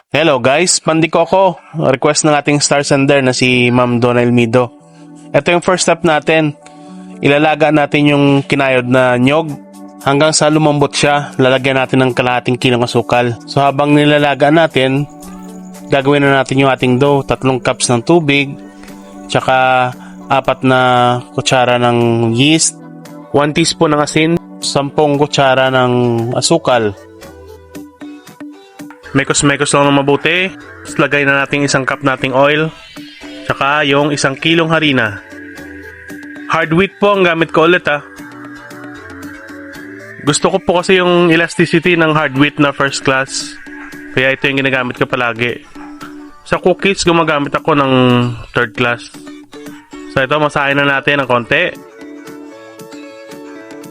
Hello guys, pandiko ako. Request ng ating star sender na si Ma'am Donna Elmido. Ito yung first step natin. Ilalaga natin yung kinayod na nyog hanggang sa lumambot siya. Lalagyan natin ng kalahating kilong asukal. So habang nilalaga natin, gagawin na natin yung ating dough. 3 cups ng tubig, tsaka 4 na kutsara ng yeast, 1 teaspoon ng asin, 10 kutsara ng asukal. Mekos-mekos lang ng mabuti. Tapos lagay na natin 1 cup nating oil, tsaka yung 1 kilong harina. Hard wheat po ang gamit ko ulit ha. Gusto ko po kasi yung elasticity ng hard wheat na first class, kaya ito yung ginagamit ko palagi. Sa cookies gumagamit ako ng third class. So ito, masahin na natin ng konti.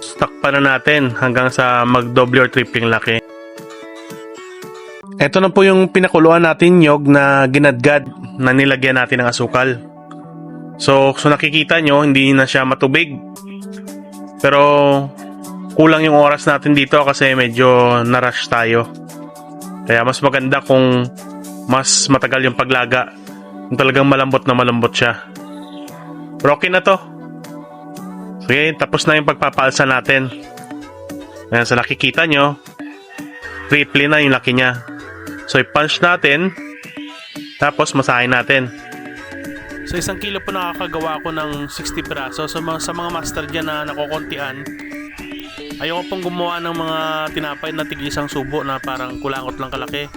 Stock pa na natin hanggang sa magdoble or tripling laki. Ito na po yung pinakuluan natin nyog na ginadgad na nilagyan natin ng asukal. So nakikita nyo, hindi na siya matubig. Pero kulang yung oras natin dito kasi medyo na-rush tayo. Kaya mas maganda kung mas matagal yung paglaga. Kung talagang malambot na malambot siya. Pero okay na to. Sige, tapos na yung pagpapaalsa natin. Ayan, sa nakikita nyo, triple na yung laki niya. So i-punch natin, tapos masahin natin. So 1 kilo po nakakagawa ako ng 60 piraso. So sa mga master dyan na nakukuntian, ayoko pong gumawa ng mga tinapay na tig-1 subo na parang kulangot lang kalaki.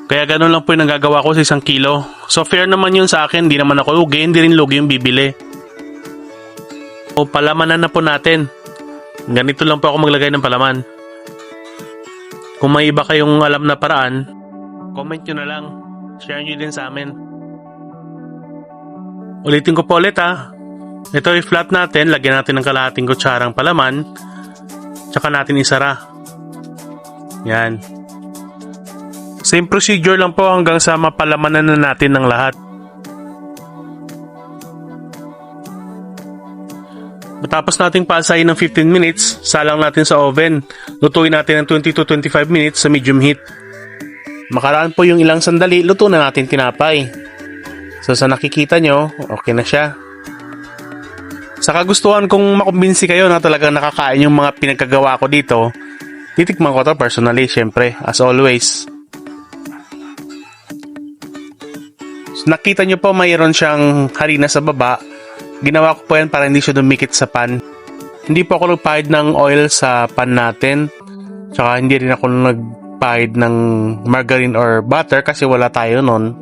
Kaya ganun lang po yung nagagawa ko sa 1 kilo. So fair naman yun sa akin, hindi naman ako lugi, hindi rin lugi yung bibili. O palamanan na po natin. Ganito lang po ako maglagay ng palaman. Kung may iba kayong alam na paraan, comment nyo na lang. Share nyo din sa amin. Ulitin ko po ulit ha. Ito i-flat natin. Lagyan natin ng kalahating kutsarang palaman. Tsaka natin isara. Yan. Same procedure lang po hanggang sa mapalamanan na natin ng lahat. Matapos nating paasahin ng 15 minutes, salang natin sa oven. Lutuin natin ng 20 to 25 minutes sa medium heat. Makaraan po yung ilang sandali, luto na natin tinapay. So sa nakikita nyo, okay na siya. Sa kagustuhan kong makumbinsi kayo na talagang nakakain yung mga pinagkagawa ko dito, titikman ko to personally, syempre, as always. So, nakita nyo po mayroon siyang harina sa baba. Ginawa ko po yan para hindi siya dumikit sa pan. Hindi po ako nagpahid ng oil sa pan natin. Tsaka hindi rin ako nagpahid ng margarine or butter kasi wala tayo nun.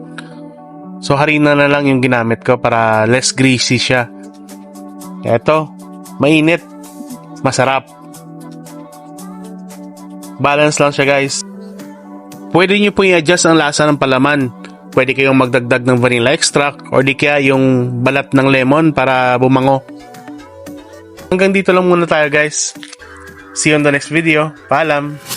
So harina na lang yung ginamit ko para less greasy siya. Eto, mainit, masarap. Balance lang siya guys. Pwede nyo po i-adjust ang lasa ng palaman. Pwede kayong magdagdag ng vanilla extract or di kaya yung balat ng lemon para bumango. Hanggang dito lang muna tayo guys. See you on the next video. Paalam!